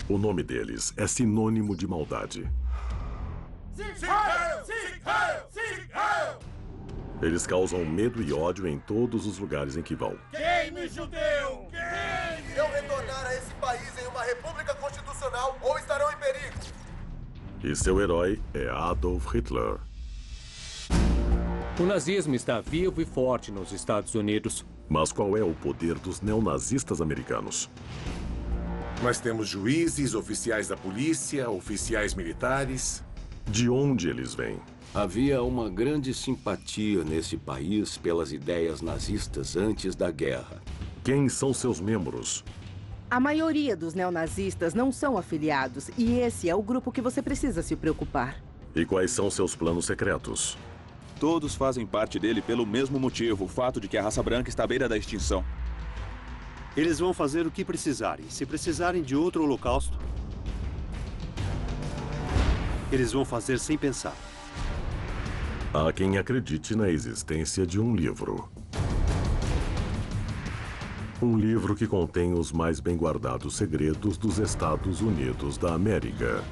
O nome deles é sinônimo de maldade. Eles causam medo e ódio em todos os lugares em que vão. Queime judeu! Queime! Eu retornar a esse país em uma república constitucional ou estarão em perigo. E seu herói é Adolf Hitler. O nazismo está vivo e forte nos Estados Unidos. Mas qual é o poder dos neonazistas americanos? Nós temos juízes, oficiais da polícia, oficiais militares. De onde eles vêm? Havia uma grande simpatia nesse país pelas ideias nazistas antes da guerra. Quem são seus membros? A maioria dos neonazistas não são afiliados, e esse é o grupo que você precisa se preocupar. E quais são seus planos secretos? Todos fazem parte dele pelo mesmo motivo, o fato de que a raça branca está à beira da extinção. Eles vão fazer o que precisarem. Se precisarem de outro holocausto, eles vão fazer sem pensar. Há quem acredite na existência de um livro. Um livro que contém os mais bem guardados segredos dos Estados Unidos da América.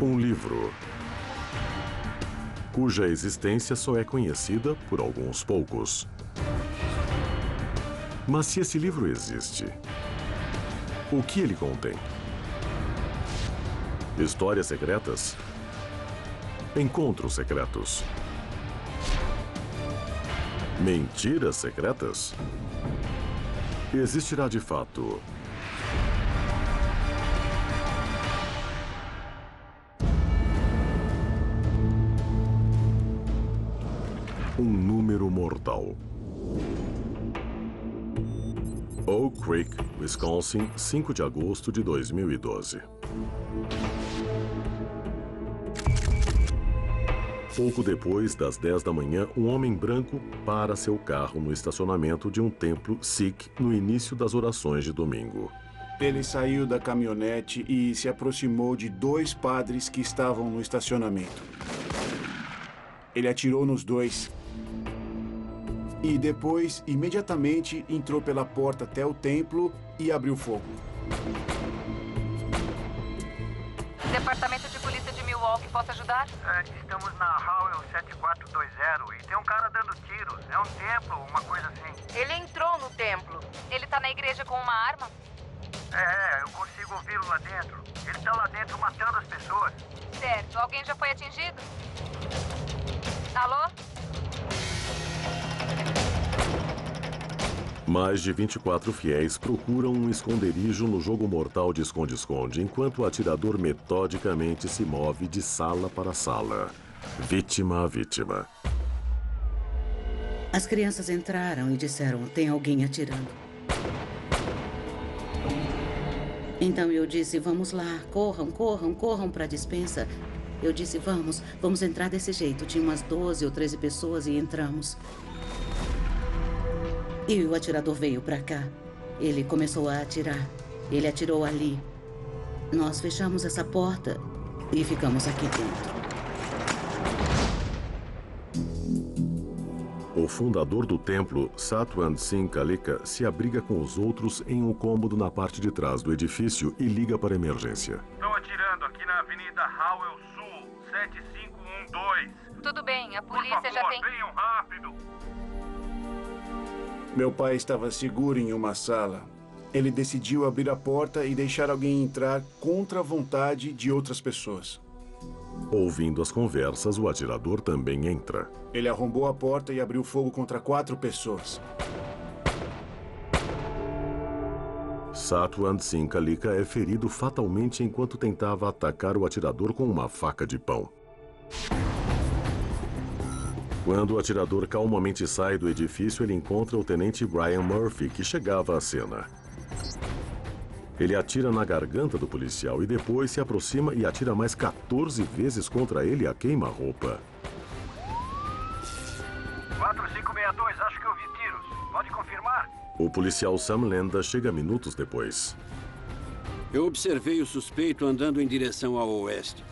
Um livro cuja existência só é conhecida por alguns poucos. Mas se esse livro existe, o que ele contém? Histórias secretas? Encontros secretos? Mentiras secretas? Existirá de fato um número mortal. Oak Creek, Wisconsin, 5 de agosto de 2012. Pouco depois das 10 da manhã, um homem branco para seu carro no estacionamento de um templo Sikh no início das orações de domingo. Ele saiu da caminhonete e se aproximou de 2 padres que estavam no estacionamento. Ele atirou nos 2. E depois, imediatamente, entrou pela porta até o templo e abriu fogo. Departamento de Polícia de Milwaukee, posso ajudar? Estamos na Howell 7420 e tem um cara dando tiros. É um templo, uma coisa assim. Ele entrou no templo. Ele tá na igreja com uma arma? Eu consigo ouvi-lo lá dentro. Ele tá lá dentro matando as pessoas. Certo. Alguém já foi atingido? Alô? Mais de 24 fiéis procuram um esconderijo no jogo mortal de esconde-esconde, enquanto o atirador metodicamente se move de sala para sala, vítima a vítima. As crianças entraram e disseram, tem alguém atirando. Então eu disse, vamos lá, corram para a despensa. Eu disse, vamos entrar desse jeito. Tinha umas 12 ou 13 pessoas e entramos. E o atirador veio pra cá. Ele começou a atirar. Ele atirou ali. Nós fechamos essa porta e ficamos aqui dentro. O fundador do templo, Satwant Singh Kalika, se abriga com os outros em um cômodo na parte de trás do edifício e liga para a emergência. Estão atirando aqui na Avenida Howell Sul, 7512. Tudo bem, a polícia Por favor, já tem... venham rápido. Meu pai estava seguro em uma sala. Ele decidiu abrir a porta e deixar alguém entrar contra a vontade de outras pessoas. Ouvindo as conversas, o atirador também entra. Ele arrombou a porta e abriu fogo contra 4 pessoas. Satwant Singh Kalika é ferido fatalmente enquanto tentava atacar o atirador com uma faca de pão. Quando o atirador calmamente sai do edifício, ele encontra o tenente Brian Murphy, que chegava à cena. Ele atira na garganta do policial e depois se aproxima e atira mais 14 vezes contra ele a queima-roupa. 4562, acho que ouvi tiros. Pode confirmar? O policial Sam Lenda chega minutos depois. Eu observei o suspeito andando em direção ao oeste.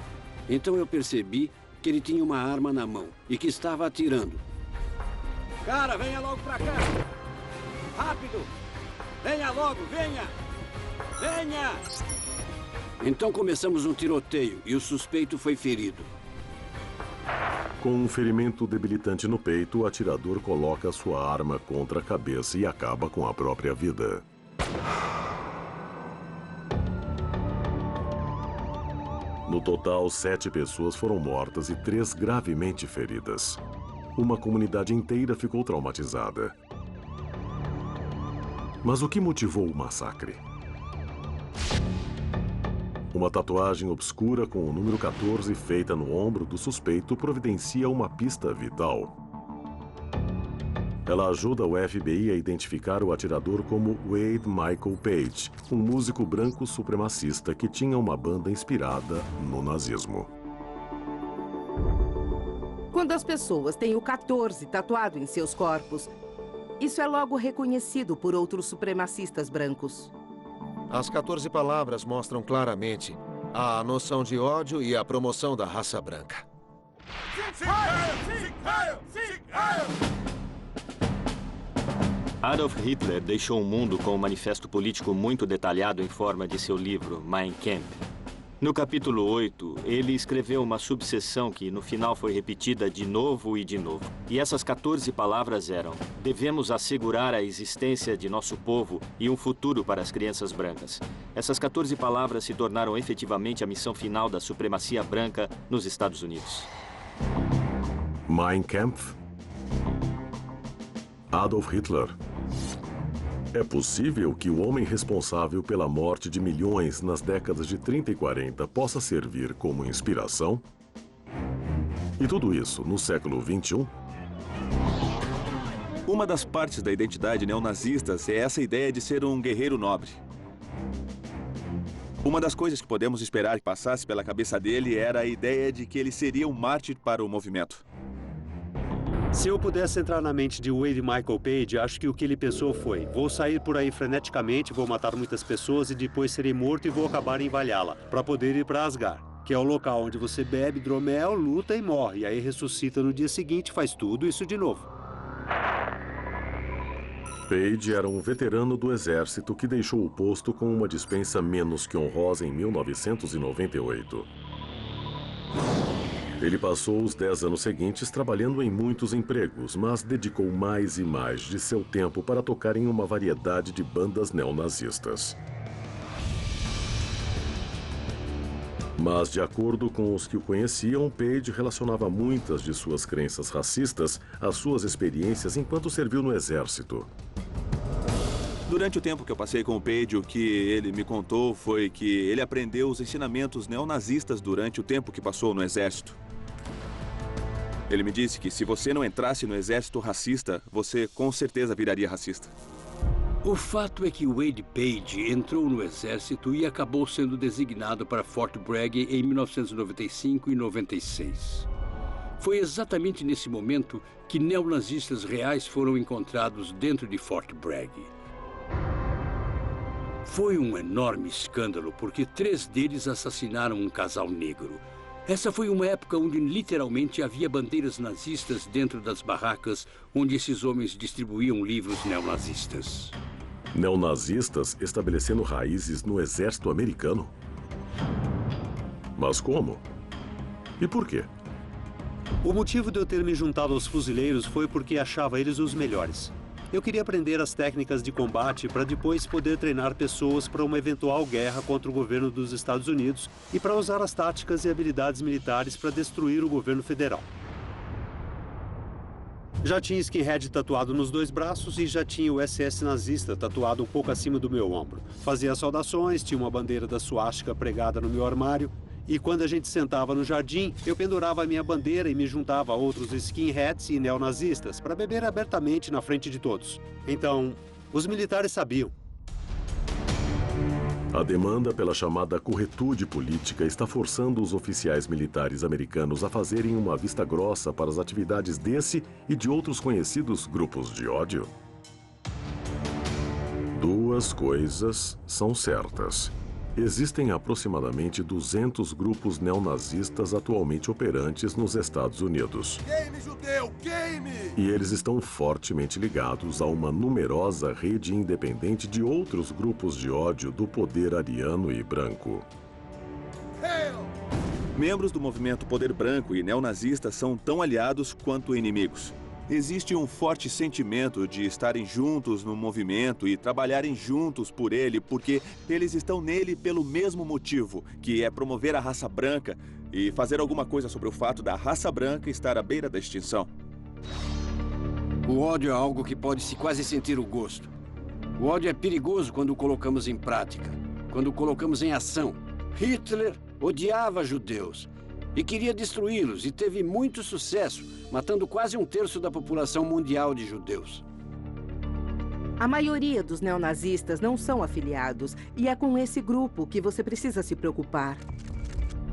Então eu percebi que ele tinha uma arma na mão e que estava atirando. Cara, venha logo pra cá! Rápido! Venha logo, venha! Venha! Então começamos um tiroteio e o suspeito foi ferido. Com um ferimento debilitante no peito, o atirador coloca sua arma contra a cabeça e acaba com a própria vida. No total, 7 pessoas foram mortas e 3 gravemente feridas. Uma comunidade inteira ficou traumatizada. Mas o que motivou o massacre? Uma tatuagem obscura com o número 14 feita no ombro do suspeito providencia uma pista vital. Ela ajuda o FBI a identificar o atirador como Wade Michael Page, um músico branco supremacista que tinha uma banda inspirada no nazismo. Quando as pessoas têm o 14 tatuado em seus corpos, isso é logo reconhecido por outros supremacistas brancos. As 14 palavras mostram claramente a noção de ódio e a promoção da raça branca. Adolf Hitler deixou o mundo com um manifesto político muito detalhado em forma de seu livro, Mein Kampf. No capítulo 8, ele escreveu uma subseção que no final foi repetida de novo e de novo. E essas 14 palavras eram: devemos assegurar a existência de nosso povo e um futuro para as crianças brancas. Essas 14 palavras se tornaram efetivamente a missão final da supremacia branca nos Estados Unidos. Mein Kampf? Adolf Hitler. É possível que o homem responsável pela morte de milhões nas décadas de 30 e 40 possa servir como inspiração? E tudo isso no século XXI? Uma das partes da identidade neonazistas é essa ideia de ser um guerreiro nobre. Uma das coisas que podemos esperar que passasse pela cabeça dele era a ideia de que ele seria um mártir para o movimento. Se eu pudesse entrar na mente de Wade Michael Page, acho que o que ele pensou foi: vou sair por aí freneticamente, vou matar muitas pessoas e depois serei morto e vou acabar em Valhalla, para poder ir para Asgard, que é o local onde você bebe hidromel, luta e morre, e aí ressuscita no dia seguinte e faz tudo isso de novo. Page era um veterano do exército que deixou o posto com uma dispensa menos que honrosa em 1998. Ele passou os 10 anos seguintes trabalhando em muitos empregos, mas dedicou mais e mais de seu tempo para tocar em uma variedade de bandas neonazistas. Mas, de acordo com os que o conheciam, Page relacionava muitas de suas crenças racistas às suas experiências enquanto serviu no exército. Durante o tempo que eu passei com o Page, o que ele me contou foi que ele aprendeu os ensinamentos neonazistas durante o tempo que passou no exército. Ele me disse que se você não entrasse no exército racista, você com certeza viraria racista. O fato é que Wade Page entrou no exército e acabou sendo designado para Fort Bragg em 1995 e 96. Foi exatamente nesse momento que neonazistas reais foram encontrados dentro de Fort Bragg. Foi um enorme escândalo porque 3 deles assassinaram um casal negro. Essa foi uma época onde literalmente havia bandeiras nazistas dentro das barracas onde esses homens distribuíam livros neonazistas. Neonazistas estabelecendo raízes no exército americano? Mas como? E por quê? O motivo de eu ter me juntado aos fuzileiros foi porque achava eles os melhores. Eu queria aprender as técnicas de combate para depois poder treinar pessoas para uma eventual guerra contra o governo dos Estados Unidos e para usar as táticas e habilidades militares para destruir o governo federal. Já tinha skinhead tatuado nos 2 braços e já tinha o SS nazista tatuado um pouco acima do meu ombro. Fazia saudações, tinha uma bandeira da suástica pregada no meu armário. E quando a gente sentava no jardim, eu pendurava a minha bandeira e me juntava a outros skinheads e neonazistas para beber abertamente na frente de todos. Então, os militares sabiam. A demanda pela chamada corretude política está forçando os oficiais militares americanos a fazerem uma vista grossa para as atividades desse e de outros conhecidos grupos de ódio. 2 coisas são certas. Existem aproximadamente 200 grupos neonazistas atualmente operantes nos Estados Unidos. Queime, judeu! Queime! E eles estão fortemente ligados a uma numerosa rede independente de outros grupos de ódio do poder ariano e branco. Membros do movimento Poder Branco e neonazistas são tão aliados quanto inimigos. Existe um forte sentimento de estarem juntos no movimento e trabalharem juntos por ele, porque eles estão nele pelo mesmo motivo, que é promover a raça branca e fazer alguma coisa sobre o fato da raça branca estar à beira da extinção. O ódio é algo que pode-se quase sentir o gosto. O ódio é perigoso quando o colocamos em prática, quando o colocamos em ação. Hitler odiava judeus e queria destruí-los, e teve muito sucesso, matando quase 1/3 da população mundial de judeus. A maioria dos neonazistas não são afiliados, e é com esse grupo que você precisa se preocupar.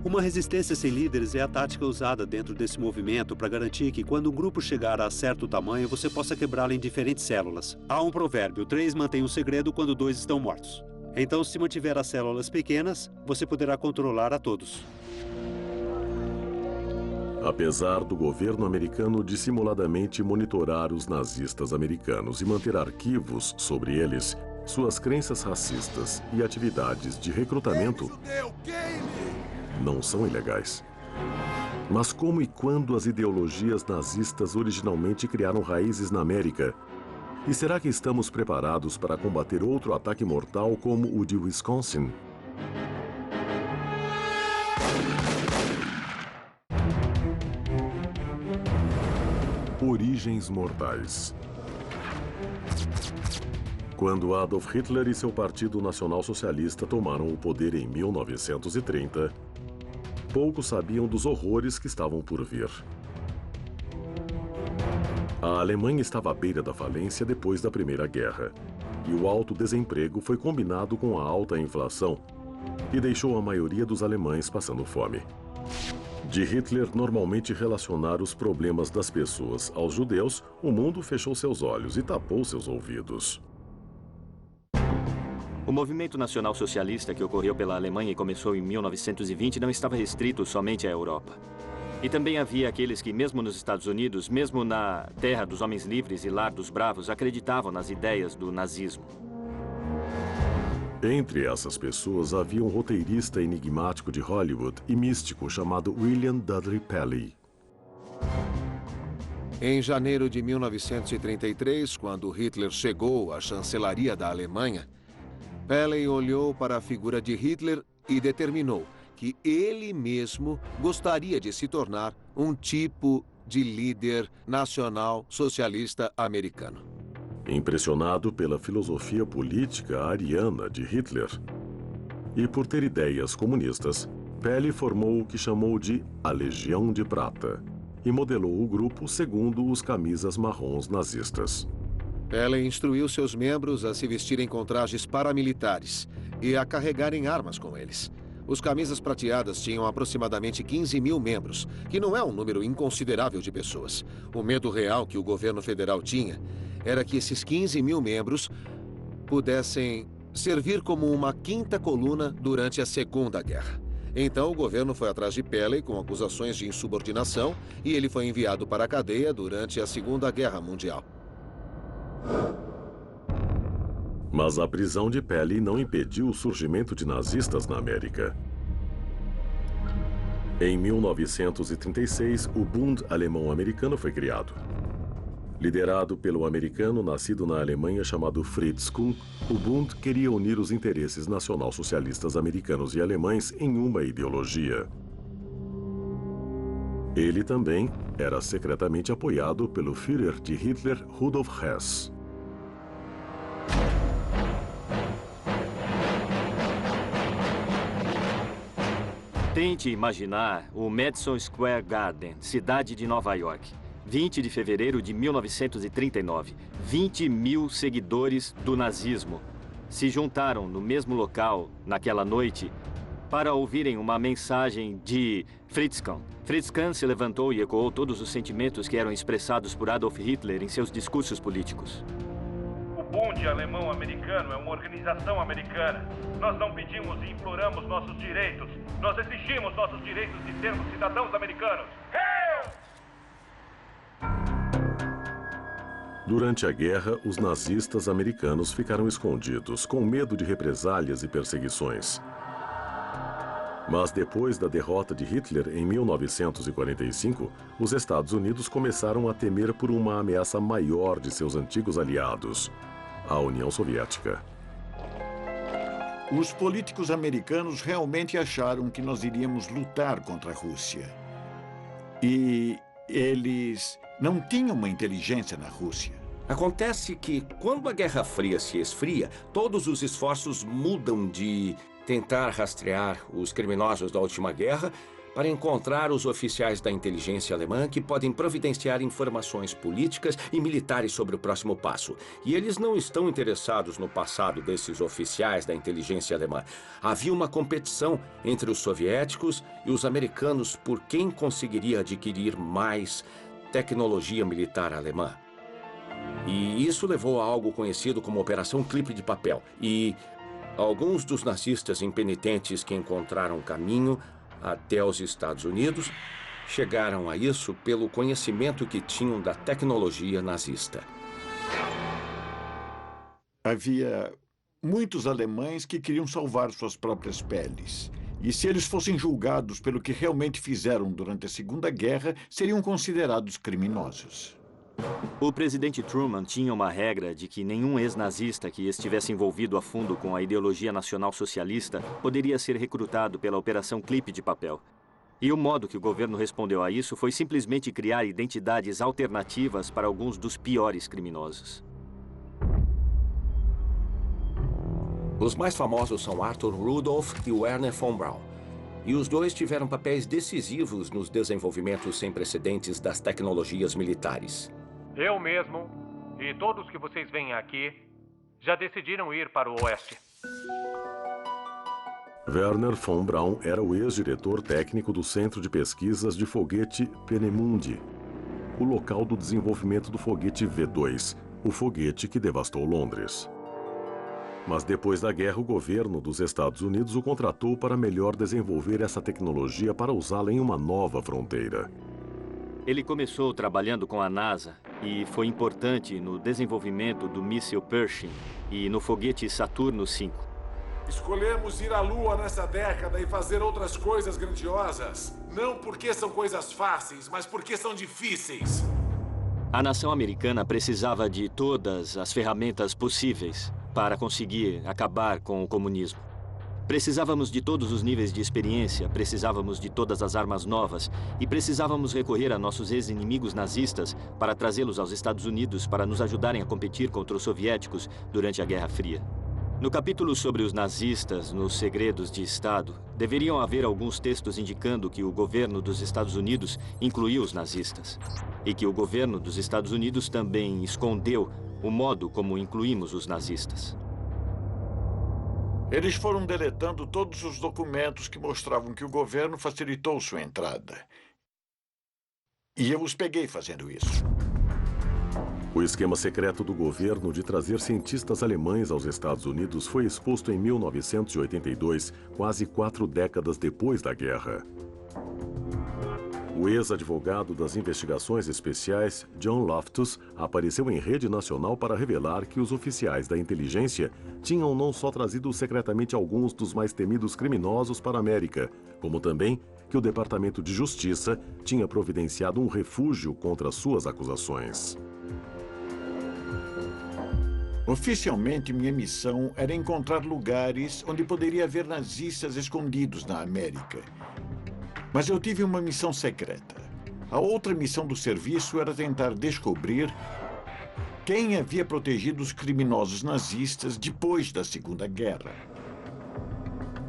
Uma resistência sem líderes é a tática usada dentro desse movimento para garantir que, quando um grupo chegar a certo tamanho, você possa quebrá-lo em diferentes células. Há um provérbio: 3 mantém um segredo quando 2 estão mortos. Então, se mantiver as células pequenas, você poderá controlar a todos. Apesar do governo americano dissimuladamente monitorar os nazistas americanos e manter arquivos sobre eles, suas crenças racistas e atividades de recrutamento não são ilegais. Mas como e quando as ideologias nazistas originalmente criaram raízes na América? E será que estamos preparados para combater outro ataque mortal como o de Wisconsin? Origens mortais. Quando Adolf Hitler e seu Partido Nacional Socialista tomaram o poder em 1930, poucos sabiam dos horrores que estavam por vir. A Alemanha estava à beira da falência depois da Primeira Guerra, e o alto desemprego foi combinado com a alta inflação e deixou a maioria dos alemães passando fome. De Hitler normalmente relacionar os problemas das pessoas aos judeus, o mundo fechou seus olhos e tapou seus ouvidos. O movimento nacional socialista que ocorreu pela Alemanha e começou em 1920 não estava restrito somente à Europa. E também havia aqueles que, mesmo nos Estados Unidos, mesmo na terra dos homens livres e lar dos bravos, acreditavam nas ideias do nazismo. Entre essas pessoas havia um roteirista enigmático de Hollywood e místico chamado William Dudley Pelley. Em janeiro de 1933, quando Hitler chegou à chancelaria da Alemanha, Pelley olhou para a figura de Hitler e determinou que ele mesmo gostaria de se tornar um tipo de líder nacional socialista americano. Impressionado pela filosofia política ariana de Hitler e por ter ideias comunistas, Pelley formou o que chamou de a Legião de Prata e modelou o grupo segundo os camisas marrons nazistas. Pelley instruiu seus membros a se vestirem com trajes paramilitares e a carregarem armas com eles. Os camisas prateadas tinham aproximadamente 15 mil membros, que não é um número inconsiderável de pessoas. O medo real que o governo federal tinha era que esses 15 mil membros pudessem servir como uma quinta coluna durante a Segunda Guerra. Então o governo foi atrás de Pelley com acusações de insubordinação e ele foi enviado para a cadeia durante a Segunda Guerra Mundial. Mas a prisão de Pelley não impediu o surgimento de nazistas na América. Em 1936, o Bund alemão-americano foi criado. Liderado pelo americano nascido na Alemanha chamado Fritz Kuhn, o Bund queria unir os interesses nacional-socialistas americanos e alemães em uma ideologia. Ele também era secretamente apoiado pelo Führer de Hitler, Rudolf Hess. Tente imaginar o Madison Square Garden, cidade de Nova York. 20 de fevereiro de 1939. 20 mil seguidores do nazismo se juntaram no mesmo local, naquela noite, para ouvirem uma mensagem de Fritz Kuhn. Fritz Kuhn se levantou e ecoou todos os sentimentos que eram expressados por Adolf Hitler em seus discursos políticos. Bund alemão-americano é uma organização americana. Nós não pedimos e imploramos nossos direitos. Nós exigimos nossos direitos de sermos cidadãos americanos. Durante a guerra, os nazistas americanos ficaram escondidos, com medo de represálias e perseguições. Mas depois da derrota de Hitler em 1945, os Estados Unidos começaram a temer por uma ameaça maior de seus antigos aliados, a União Soviética. Os políticos americanos realmente acharam que nós iríamos lutar contra a Rússia. E eles não tinham uma inteligência na Rússia. Acontece que, quando a Guerra Fria se esfria, todos os esforços mudam de tentar rastrear os criminosos da última guerra para encontrar os oficiais da inteligência alemã que podem providenciar informações políticas e militares sobre o próximo passo. E eles não estão interessados no passado desses oficiais da inteligência alemã. Havia uma competição entre os soviéticos e os americanos por quem conseguiria adquirir mais tecnologia militar alemã. E isso levou a algo conhecido como Operação Clipe de Papel. E alguns dos nazistas impenitentes que encontraram caminho até os Estados Unidos chegaram a isso pelo conhecimento que tinham da tecnologia nazista. Havia muitos alemães que queriam salvar suas próprias peles. E se eles fossem julgados pelo que realmente fizeram durante a Segunda Guerra, seriam considerados criminosos. O presidente Truman tinha uma regra de que nenhum ex-nazista que estivesse envolvido a fundo com a ideologia nacional-socialista poderia ser recrutado pela Operação Clipe de Papel. E o modo que o governo respondeu a isso foi simplesmente criar identidades alternativas para alguns dos piores criminosos. Os mais famosos são Arthur Rudolph e Werner von Braun. E os dois tiveram papéis decisivos nos desenvolvimentos sem precedentes das tecnologias militares. Eu mesmo e todos que vocês veem aqui já decidiram ir para o Oeste. Werner von Braun era o ex-diretor técnico do Centro de Pesquisas de Foguete Peenemünde, o local do desenvolvimento do foguete V2, o foguete que devastou Londres. Mas depois da guerra, o governo dos Estados Unidos o contratou para melhor desenvolver essa tecnologia para usá-la em uma nova fronteira. Ele começou trabalhando com a NASA e foi importante no desenvolvimento do míssil Pershing e no foguete Saturno V. Escolhemos ir à Lua nessa década e fazer outras coisas grandiosas. Não porque são coisas fáceis, mas porque são difíceis. A nação americana precisava de todas as ferramentas possíveis para conseguir acabar com o comunismo. Precisávamos de todos os níveis de experiência, precisávamos de todas as armas novas e precisávamos recorrer a nossos ex-inimigos nazistas para trazê-los aos Estados Unidos para nos ajudarem a competir contra os soviéticos durante a Guerra Fria. No capítulo sobre os nazistas nos segredos de Estado, deveriam haver alguns textos indicando que o governo dos Estados Unidos incluiu os nazistas e que o governo dos Estados Unidos também escondeu o modo como incluímos os nazistas. Eles foram deletando todos os documentos que mostravam que o governo facilitou sua entrada. E eu os peguei fazendo isso. O esquema secreto do governo de trazer cientistas alemães aos Estados Unidos foi exposto em 1982, quase 4 décadas depois da guerra. O ex-advogado das investigações especiais, John Loftus, apareceu em rede nacional para revelar que os oficiais da inteligência tinham não só trazido secretamente alguns dos mais temidos criminosos para a América, como também que o Departamento de Justiça tinha providenciado um refúgio contra suas acusações. Oficialmente, minha missão era encontrar lugares onde poderia haver nazistas escondidos na América. Mas eu tive uma missão secreta. A outra missão do serviço era tentar descobrir quem havia protegido os criminosos nazistas depois da Segunda Guerra.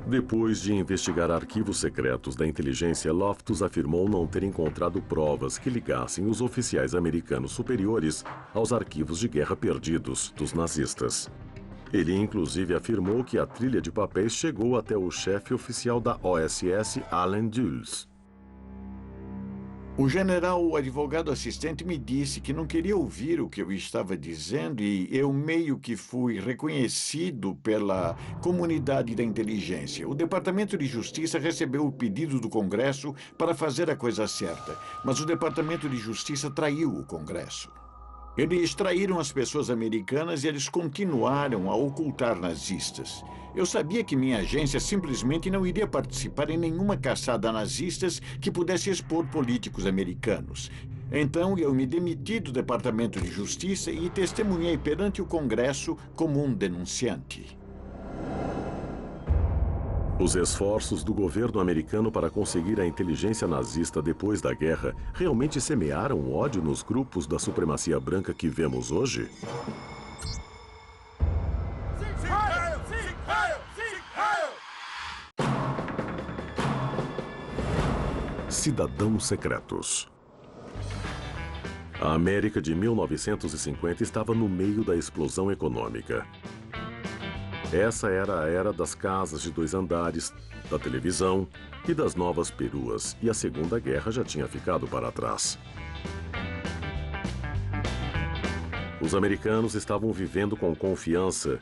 Depois de investigar arquivos secretos da inteligência, Loftus afirmou não ter encontrado provas que ligassem os oficiais americanos superiores aos arquivos de guerra perdidos dos nazistas. Ele, inclusive, afirmou que a trilha de papéis chegou até o chefe oficial da OSS, Allen Dulles. O general, o advogado assistente, me disse que não queria ouvir o que eu estava dizendo e eu meio que fui reconhecido pela comunidade da inteligência. O Departamento de Justiça recebeu o pedido do Congresso para fazer a coisa certa, mas o Departamento de Justiça traiu o Congresso. Eles traíram as pessoas americanas e eles continuaram a ocultar nazistas. Eu sabia que minha agência simplesmente não iria participar em nenhuma caçada a nazistas que pudesse expor políticos americanos. Então, eu me demiti do Departamento de Justiça e testemunhei perante o Congresso como um denunciante. Os esforços do governo americano para conseguir a inteligência nazista depois da guerra realmente semearam ódio nos grupos da supremacia branca que vemos hoje? Cidadãos secretos. A América de 1950 estava no meio da explosão econômica. Essa era a era das casas de 2 andares, da televisão e das novas peruas, e a Segunda Guerra já tinha ficado para trás. Os americanos estavam vivendo com confiança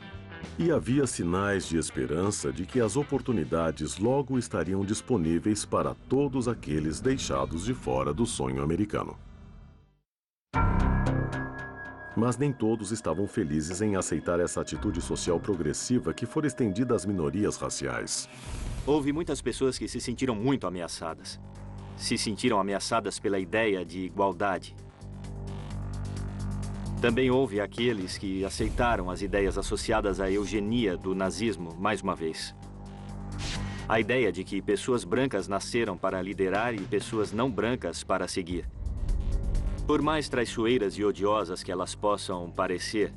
e havia sinais de esperança de que as oportunidades logo estariam disponíveis para todos aqueles deixados de fora do sonho americano. Mas nem todos estavam felizes em aceitar essa atitude social progressiva que fora estendida às minorias raciais. Houve muitas pessoas que se sentiram muito ameaçadas. Se sentiram ameaçadas pela ideia de igualdade. Também houve aqueles que aceitaram as ideias associadas à eugenia do nazismo mais uma vez. A ideia de que pessoas brancas nasceram para liderar e pessoas não brancas para seguir. Por mais traiçoeiras e odiosas que elas possam parecer,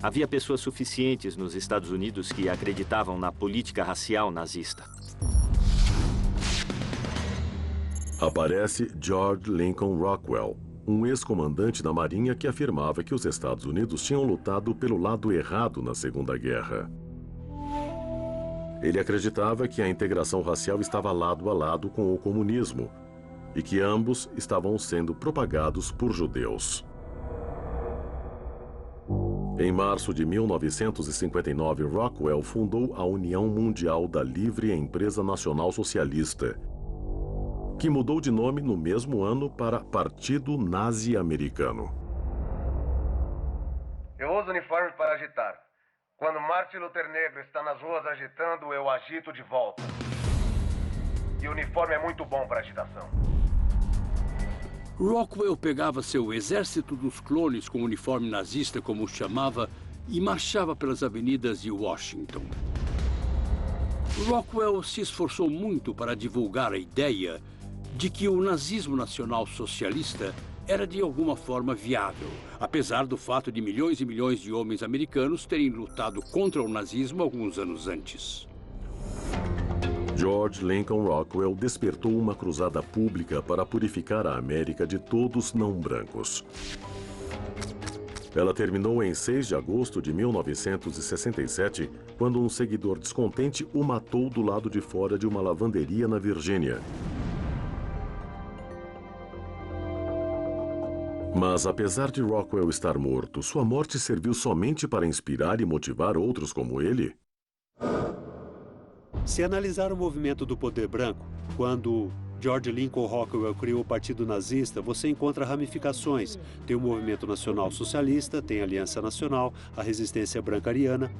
havia pessoas suficientes nos Estados Unidos que acreditavam na política racial nazista. Aparece George Lincoln Rockwell, um ex-comandante da Marinha que afirmava que os Estados Unidos tinham lutado pelo lado errado na Segunda Guerra. Ele acreditava que a integração racial estava lado a lado com o comunismo, e que ambos estavam sendo propagados por judeus. Em março de 1959, Rockwell fundou a União Mundial da Livre Empresa Nacional Socialista, que mudou de nome no mesmo ano para Partido Nazi Americano. Eu uso uniforme para agitar. Quando Martin Luther Negro está nas ruas agitando, eu agito de volta. E o uniforme é muito bom para agitação. Rockwell pegava seu exército dos clones com uniforme nazista, como o chamava, e marchava pelas avenidas de Washington. Rockwell se esforçou muito para divulgar a ideia de que o nazismo nacional socialista era de alguma forma viável, apesar do fato de milhões e milhões de homens americanos terem lutado contra o nazismo alguns anos antes. George Lincoln Rockwell despertou uma cruzada pública para purificar a América de todos não brancos. Ela terminou em 6 de agosto de 1967, quando um seguidor descontente o matou do lado de fora de uma lavanderia na Virgínia. Mas, apesar de Rockwell estar morto, sua morte serviu somente para inspirar e motivar outros como ele? Se analisar o movimento do poder branco, quando George Lincoln Rockwell criou o Partido Nazista, você encontra ramificações. Tem o Movimento Nacional Socialista, tem a Aliança Nacional, a Resistência Branca Ariana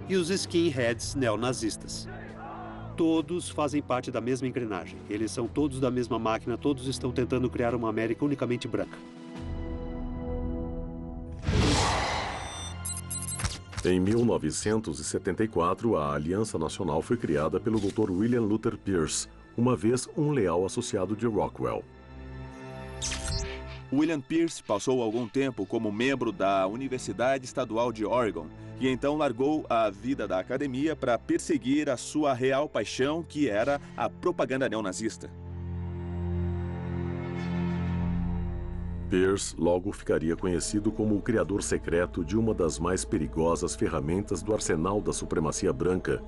e os skinheads neonazistas. Todos fazem parte da mesma engrenagem. Eles são todos da mesma máquina, todos estão tentando criar uma América unicamente branca. Em 1974, a Aliança Nacional foi criada pelo Dr. William Luther Pierce, uma vez um leal associado de Rockwell. William Pierce passou algum tempo como membro da Universidade Estadual de Oregon e então largou a vida da academia para perseguir a sua real paixão, que era a propaganda neonazista. Pierce logo ficaria conhecido como o criador secreto de uma das mais perigosas ferramentas do arsenal da supremacia branca.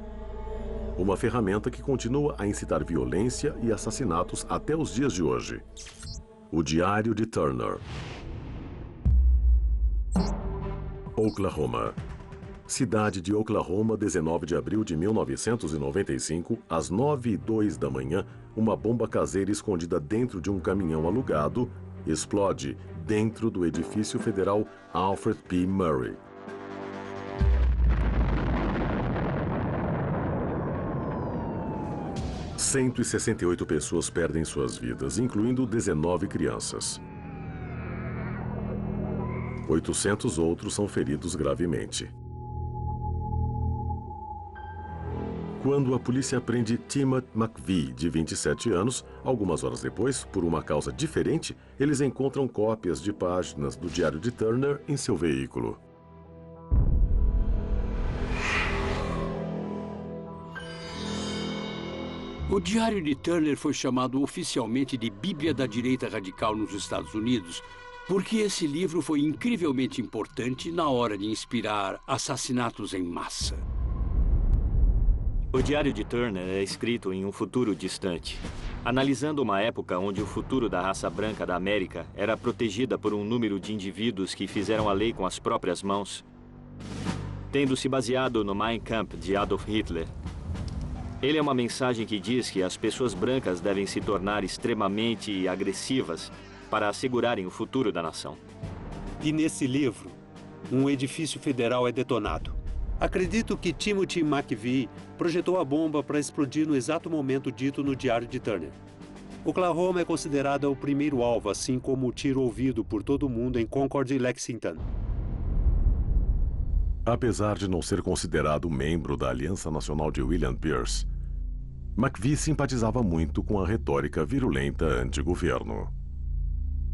Uma ferramenta que continua a incitar violência e assassinatos até os dias de hoje. O Diário de Turner. Oklahoma. Cidade de Oklahoma, 19 de abril de 1995, às 9h02 da manhã, uma bomba caseira escondida dentro de um caminhão alugado explode dentro do edifício federal Alfred P. Murray. « 168 pessoas perdem suas vidas, incluindo 19 crianças. 800 outros são feridos gravemente. Quando a polícia prende Timothy McVeigh, de 27 anos, algumas horas depois, por uma causa diferente, eles encontram cópias de páginas do Diário de Turner em seu veículo. O Diário de Turner foi chamado oficialmente de Bíblia da Direita Radical nos Estados Unidos, porque esse livro foi incrivelmente importante na hora de inspirar assassinatos em massa. O Diário de Turner é escrito em um futuro distante, analisando uma época onde o futuro da raça branca da América era protegida por um número de indivíduos que fizeram a lei com as próprias mãos, tendo se baseado no Mein Kampf de Adolf Hitler. Ele é uma mensagem que diz que as pessoas brancas devem se tornar extremamente agressivas para assegurarem o futuro da nação. E nesse livro, um edifício federal é detonado. Acredito que Timothy McVeigh projetou a bomba para explodir no exato momento dito no Diário de Turner. Oklahoma é considerada o primeiro alvo, assim como o tiro ouvido por todo mundo em Concord e Lexington. Apesar de não ser considerado membro da Aliança Nacional de William Pierce, McVeigh simpatizava muito com a retórica virulenta anti-governo.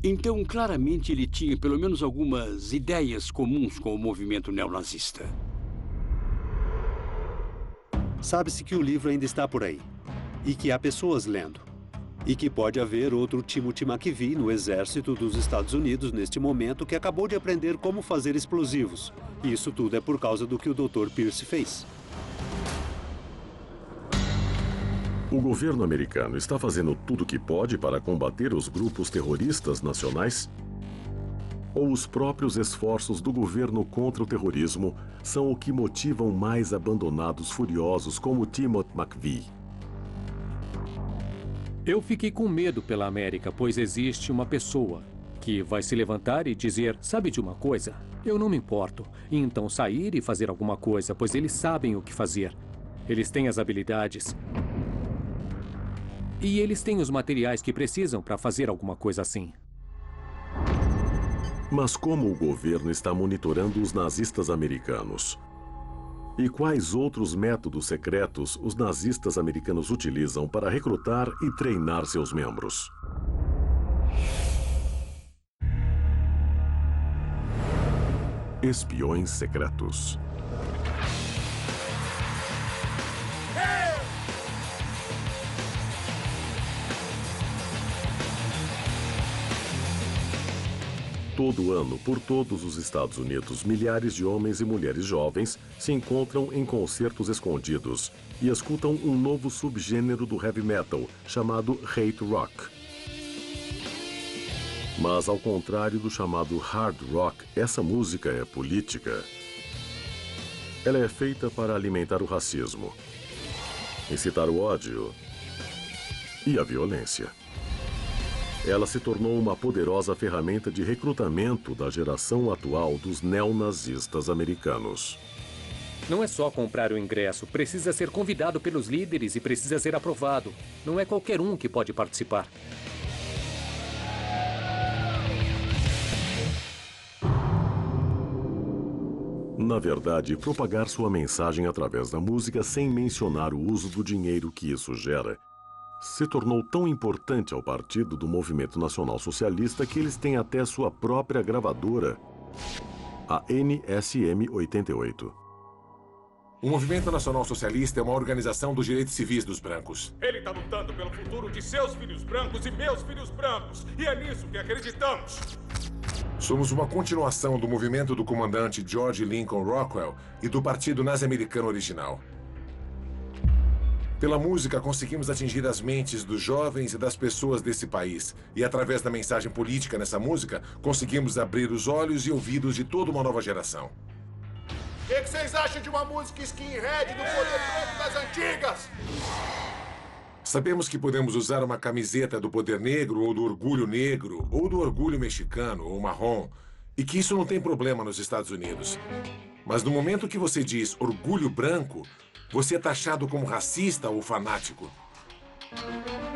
Então, claramente, ele tinha pelo menos algumas ideias comuns com o movimento neonazista. Sabe-se que o livro ainda está por aí, e que há pessoas lendo, e que pode haver outro Timothy McVeigh no exército dos Estados Unidos neste momento que acabou de aprender como fazer explosivos. E isso tudo é por causa do que o Dr. Pierce fez. O governo americano está fazendo tudo o que pode para combater os grupos terroristas nacionais? Ou os próprios esforços do governo contra o terrorismo são o que motivam mais abandonados furiosos como Timothy McVeigh? Eu fiquei com medo pela América, pois existe uma pessoa que vai se levantar e dizer, sabe de uma coisa? Eu não me importo. E então sair e fazer alguma coisa, pois eles sabem o que fazer. Eles têm as habilidades. E eles têm os materiais que precisam para fazer alguma coisa assim. Mas como o governo está monitorando os nazistas americanos? E quais outros métodos secretos os nazistas americanos utilizam para recrutar e treinar seus membros? Espiões secretos. Todo ano, por todos os Estados Unidos, milhares de homens e mulheres jovens se encontram em concertos escondidos e escutam um novo subgênero do heavy metal, chamado hate rock. Mas, ao contrário do chamado hard rock, essa música é política. Ela é feita para alimentar o racismo, incitar o ódio e a violência. Ela se tornou uma poderosa ferramenta de recrutamento da geração atual dos neonazistas americanos. Não é só comprar o ingresso, precisa ser convidado pelos líderes e precisa ser aprovado. Não é qualquer um que pode participar. Na verdade, propagar sua mensagem através da música sem mencionar o uso do dinheiro que isso gera se tornou tão importante ao partido do Movimento Nacional Socialista que eles têm até sua própria gravadora, a NSM 88. O Movimento Nacional Socialista é uma organização dos direitos civis dos brancos. Ele está lutando pelo futuro de seus filhos brancos e meus filhos brancos. E é nisso que acreditamos. Somos uma continuação do movimento do comandante George Lincoln Rockwell e do Partido Nazi-Americano original. Pela música, conseguimos atingir as mentes dos jovens e das pessoas desse país. E através da mensagem política nessa música, conseguimos abrir os olhos e ouvidos de toda uma nova geração. O que vocês acham de uma música skinhead do Poder Branco das antigas? Sabemos que podemos usar uma camiseta do Poder Negro, ou do Orgulho Negro, ou do Orgulho Mexicano, ou marrom, e que isso não tem problema nos Estados Unidos. Mas no momento que você diz Orgulho Branco, você é taxado como racista ou fanático.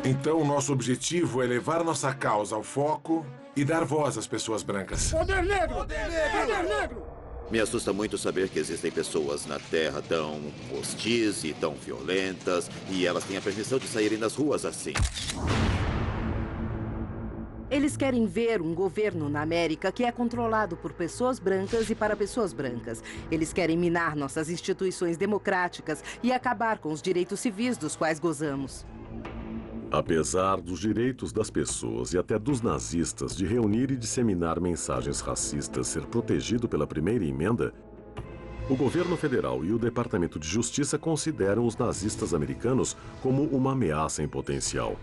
Então, nosso objetivo é levar nossa causa ao foco e dar voz às pessoas brancas. Poder Negro! Poder Negro! Poder Negro! Me assusta muito saber que existem pessoas na Terra tão hostis e tão violentas, e elas têm a permissão de saírem nas ruas assim. Eles querem ver um governo na América que é controlado por pessoas brancas e para pessoas brancas. Eles querem minar nossas instituições democráticas e acabar com os direitos civis dos quais gozamos. Apesar dos direitos das pessoas e até dos nazistas de reunir e disseminar mensagens racistas ser protegido pela primeira emenda, o governo federal e o Departamento de Justiça consideram os nazistas americanos como uma ameaça em potencial.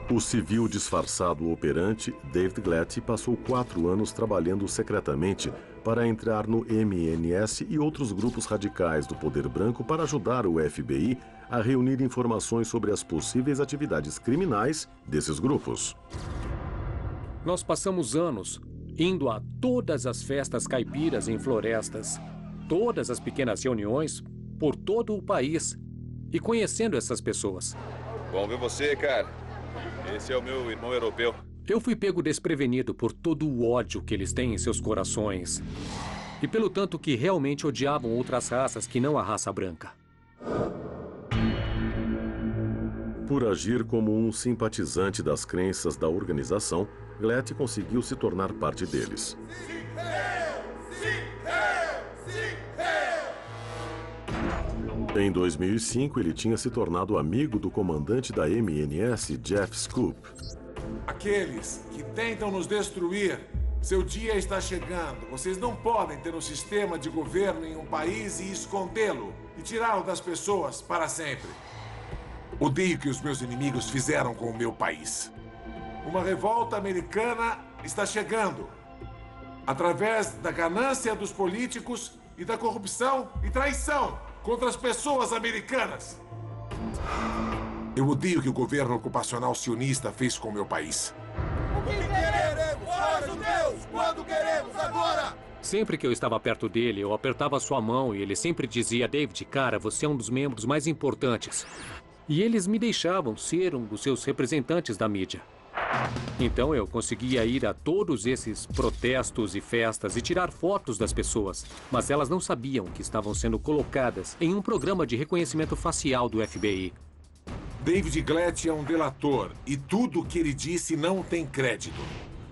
O civil disfarçado operante David Glatt passou 4 anos trabalhando secretamente para entrar no MNS e outros grupos radicais do poder branco para ajudar o FBI a reunir informações sobre as possíveis atividades criminais desses grupos. Nós passamos anos indo a todas as festas caipiras em florestas, todas as pequenas reuniões por todo o país e conhecendo essas pessoas. Bom ver você, cara. Esse é o meu irmão europeu. Eu fui pego desprevenido por todo o ódio que eles têm em seus corações. E pelo tanto que realmente odiavam outras raças que não a raça branca. Por agir como um simpatizante das crenças da organização, Glatt conseguiu se tornar parte deles. Em 2005, ele tinha se tornado amigo do comandante da MNS, Jeff Scoop. Aqueles que tentam nos destruir, seu dia está chegando. Vocês não podem ter um sistema de governo em um país e escondê-lo e tirá-lo das pessoas para sempre. Odeio o que os meus inimigos fizeram com o meu país. Uma revolta americana está chegando. Através da ganância dos políticos e da corrupção e traição contra as pessoas americanas. Eu odeio o que o governo ocupacional sionista fez com o meu país. O que queremos? Nós, judeus! Quando queremos? Agora! Sempre que eu estava perto dele, eu apertava sua mão e ele sempre dizia: David, cara, você é um dos membros mais importantes. E eles me deixavam ser um dos seus representantes da mídia. Então eu conseguia ir a todos esses protestos e festas e tirar fotos das pessoas, mas elas não sabiam que estavam sendo colocadas em um programa de reconhecimento facial do FBI. David Glatt é um delator e tudo o que ele disse não tem crédito.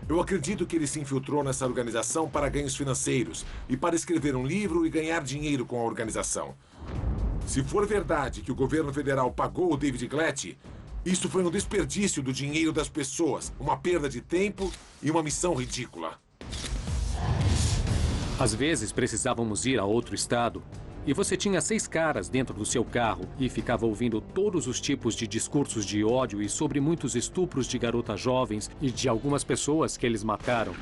Eu acredito que ele se infiltrou nessa organização para ganhos financeiros e para escrever um livro e ganhar dinheiro com a organização. Se for verdade que o governo federal pagou o David Glatt, isso foi um desperdício do dinheiro das pessoas, uma perda de tempo e uma missão ridícula. Às vezes precisávamos ir a outro estado e você tinha 6 caras dentro do seu carro e ficava ouvindo todos os tipos de discursos de ódio e sobre muitos estupros de garotas jovens e de algumas pessoas que eles mataram.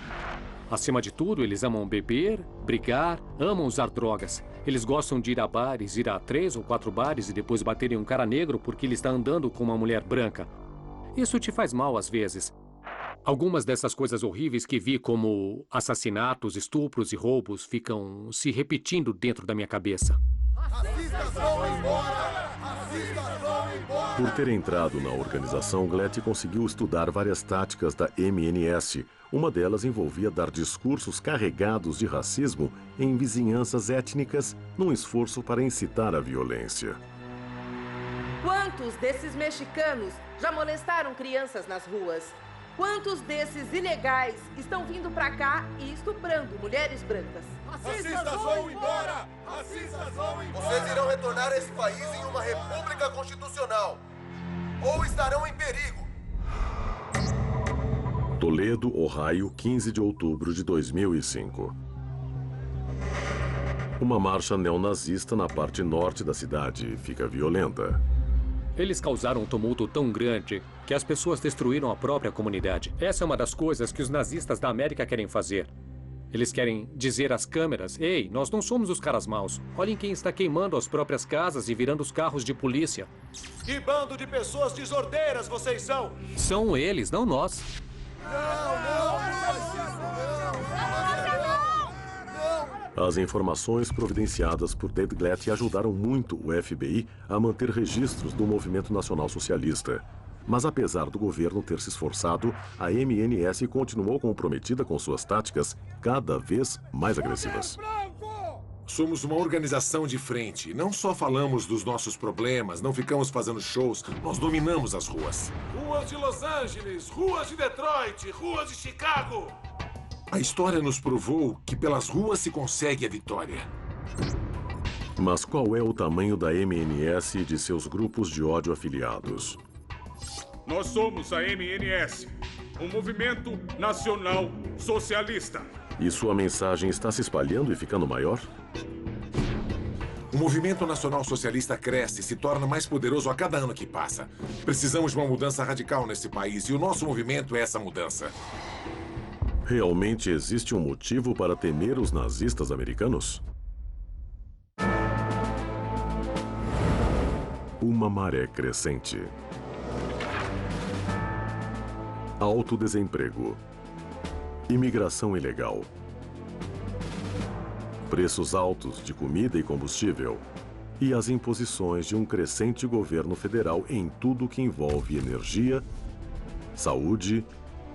Acima de tudo, eles amam beber, brigar, amam usar drogas. Eles gostam de ir a bares, ir a 3 ou 4 bares e depois baterem um cara negro porque ele está andando com uma mulher branca. Isso te faz mal às vezes. Algumas dessas coisas horríveis que vi, como assassinatos, estupros e roubos, ficam se repetindo dentro da minha cabeça. Racistas vão embora! Racistas vão embora! Por ter entrado na organização, Glatt conseguiu estudar várias táticas da MNS. Uma delas envolvia dar discursos carregados de racismo em vizinhanças étnicas, num esforço para incitar a violência. Quantos desses mexicanos já molestaram crianças nas ruas? Quantos desses ilegais estão vindo pra cá e estuprando mulheres brancas? Racistas vão embora! Racistas vão embora! Vocês irão retornar a esse país em uma república constitucional. Ou estarão em perigo. Toledo, Ohio, 15 de outubro de 2005. Uma marcha neonazista na parte norte da cidade fica violenta. Eles causaram um tumulto tão grande que as pessoas destruíram a própria comunidade. Essa é uma das coisas que os nazistas da América querem fazer. Eles querem dizer às câmeras: ei, nós não somos os caras maus. Olhem quem está queimando as próprias casas e virando os carros de polícia. Que bando de pessoas desordeiras vocês são! São eles, não nós. As informações providenciadas por Ted Glatt ajudaram muito o FBI a manter registros do Movimento Nacional Socialista. Mas apesar do governo ter se esforçado, a MNS continuou comprometida com suas táticas cada vez mais agressivas. Somos uma organização de frente. Não só falamos dos nossos problemas, não ficamos fazendo shows, nós dominamos as ruas. Ruas de Los Angeles, ruas de Detroit, ruas de Chicago. A história nos provou que pelas ruas se consegue a vitória. Mas qual é o tamanho da MNS e de seus grupos de ódio afiliados? Nós somos a MNS, um movimento nacional socialista. E sua mensagem está se espalhando e ficando maior? O movimento nacional socialista cresce e se torna mais poderoso a cada ano que passa. Precisamos de uma mudança radical nesse país e o nosso movimento é essa mudança. Realmente existe um motivo para temer os nazistas americanos? Uma maré crescente. Alto desemprego. Imigração ilegal. Preços altos de comida e combustível. E as imposições de um crescente governo federal em tudo que envolve energia, saúde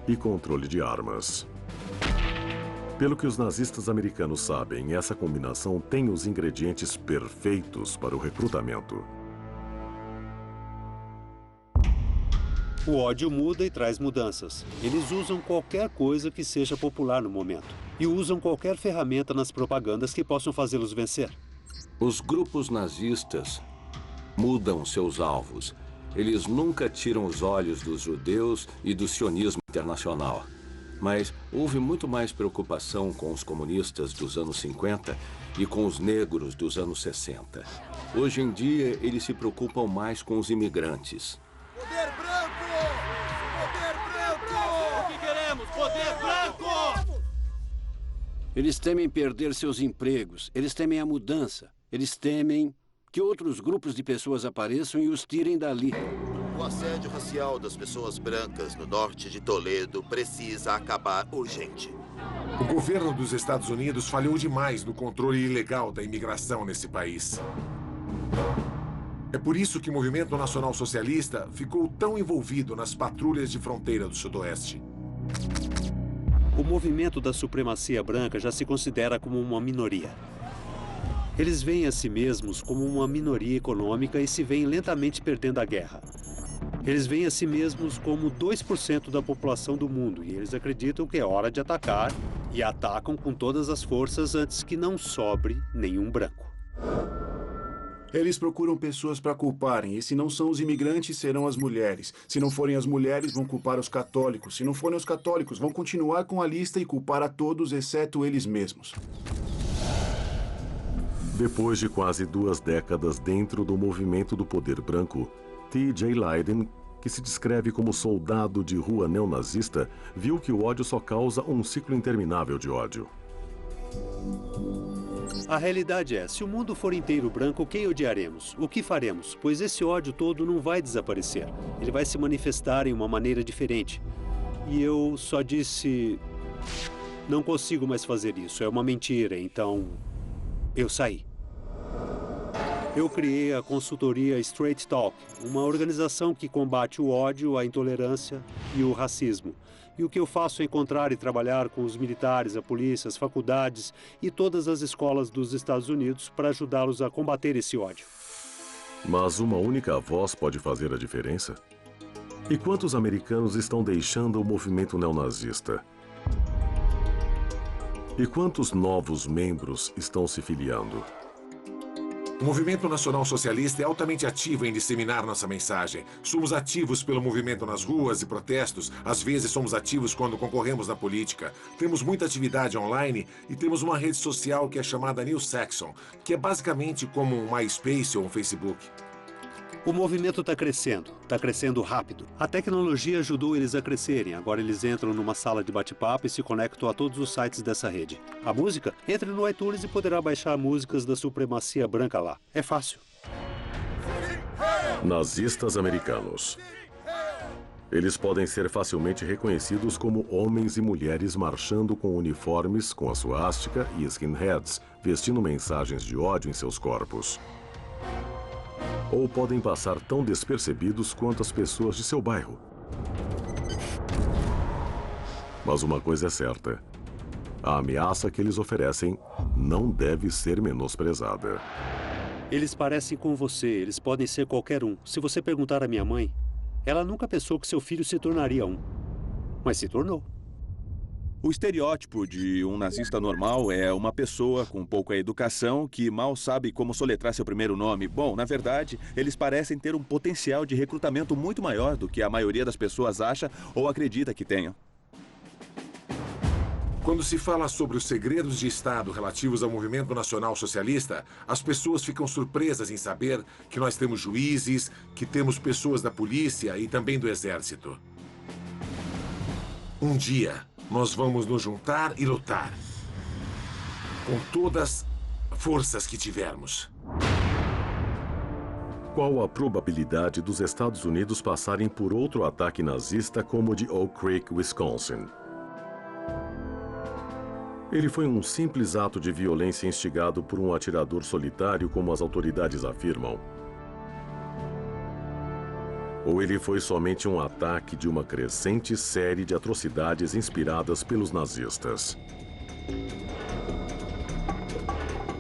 e controle de armas. Pelo que os nazistas americanos sabem, essa combinação tem os ingredientes perfeitos para o recrutamento. O ódio muda e traz mudanças. Eles usam qualquer coisa que seja popular no momento. E usam qualquer ferramenta nas propagandas que possam fazê-los vencer. Os grupos nazistas mudam seus alvos. Eles nunca tiram os olhos dos judeus e do sionismo internacional. Mas houve muito mais preocupação com os comunistas dos anos 50 e com os negros dos anos 60. Hoje em dia, eles se preocupam mais com os imigrantes. Poder branco! Poder branco! O que queremos? Poder branco! Eles temem perder seus empregos. Eles temem a mudança. Eles temem que outros grupos de pessoas apareçam e os tirem dali. O assédio racial das pessoas brancas no norte de Toledo precisa acabar urgente. O governo dos Estados Unidos falhou demais no controle ilegal da imigração nesse país. É por isso que o Movimento Nacional Socialista ficou tão envolvido nas patrulhas de fronteira do Sudoeste. O movimento da supremacia branca já se considera como uma minoria. Eles veem a si mesmos como uma minoria econômica e se veem lentamente perdendo a guerra. Eles veem a si mesmos como 2% da população do mundo e eles acreditam que é hora de atacar e atacam com todas as forças antes que não sobre nenhum branco. Eles procuram pessoas para culparem, e se não são os imigrantes, serão as mulheres. Se não forem as mulheres, vão culpar os católicos. Se não forem os católicos, vão continuar com a lista e culpar a todos, exceto eles mesmos. Depois de quase 2 décadas dentro do movimento do poder branco, T.J. Leiden, que se descreve como soldado de rua neonazista, viu que o ódio só causa um ciclo interminável de ódio. A realidade é, se o mundo for inteiro branco, quem odiaremos? O que faremos? Pois esse ódio todo não vai desaparecer. Ele vai se manifestar em uma maneira diferente. E eu só disse... Não consigo mais fazer isso, é uma mentira, então... Eu saí. Eu criei a consultoria Straight Talk, uma organização que combate o ódio, a intolerância e o racismo. E o que eu faço é encontrar e trabalhar com os militares, a polícia, as faculdades e todas as escolas dos Estados Unidos para ajudá-los a combater esse ódio. Mas uma única voz pode fazer a diferença? E quantos americanos estão deixando o movimento neonazista? E quantos novos membros estão se filiando? O Movimento Nacional Socialista é altamente ativo em disseminar nossa mensagem. Somos ativos pelo movimento nas ruas e protestos. Às vezes somos ativos quando concorremos na política. Temos muita atividade online e temos uma rede social que é chamada New Saxon, que é basicamente como um MySpace ou um Facebook. O movimento está crescendo rápido. A tecnologia ajudou eles a crescerem. Agora eles entram numa sala de bate-papo e se conectam a todos os sites dessa rede. A música? Entre no iTunes e poderá baixar músicas da supremacia branca lá. É fácil. Nazistas americanos. Eles podem ser facilmente reconhecidos como homens e mulheres marchando com uniformes com a suástica e skinheads, vestindo mensagens de ódio em seus corpos. Ou podem passar tão despercebidos quanto as pessoas de seu bairro. Mas uma coisa é certa: a ameaça que eles oferecem não deve ser menosprezada. Eles parecem com você, eles podem ser qualquer um. Se você perguntar à minha mãe, ela nunca pensou que seu filho se tornaria um. Mas se tornou. O estereótipo de um nazista normal é uma pessoa com pouca educação que mal sabe como soletrar seu primeiro nome. Bom, na verdade, eles parecem ter um potencial de recrutamento muito maior do que a maioria das pessoas acha ou acredita que tenham. Quando se fala sobre os segredos de Estado relativos ao Movimento Nacional Socialista, as pessoas ficam surpresas em saber que nós temos juízes, que temos pessoas da polícia e também do exército. Um dia, nós vamos nos juntar e lutar. Com todas as forças que tivermos. Qual a probabilidade dos Estados Unidos passarem por outro ataque nazista como o de Oak Creek, Wisconsin? Ele foi um simples ato de violência instigado por um atirador solitário, como as autoridades afirmam? Ou ele foi somente um ataque de uma crescente série de atrocidades inspiradas pelos nazistas?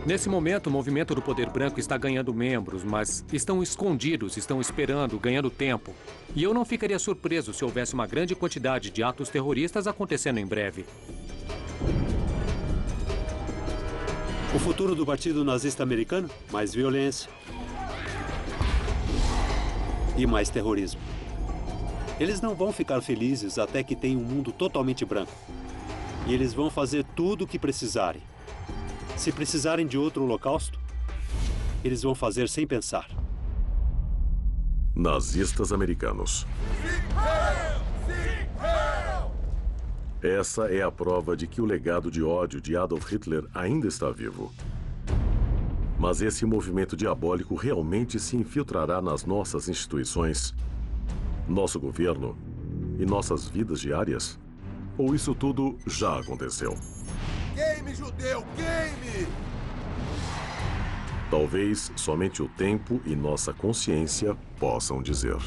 Nesse momento, o movimento do poder branco está ganhando membros, mas estão escondidos, estão esperando, ganhando tempo. E eu não ficaria surpreso se houvesse uma grande quantidade de atos terroristas acontecendo em breve. O futuro do Partido Nazista Americano? Mais violência. E mais terrorismo. Eles não vão ficar felizes até que tenham um mundo totalmente branco. E eles vão fazer tudo o que precisarem. Se precisarem de outro holocausto, eles vão fazer sem pensar. Nazistas americanos. Essa é a prova de que o legado de ódio de Adolf Hitler ainda está vivo. Mas esse movimento diabólico realmente se infiltrará nas nossas instituições, nosso governo e nossas vidas diárias? Ou isso tudo já aconteceu? Queime, judeu, queime! Talvez somente o tempo e nossa consciência possam dizer.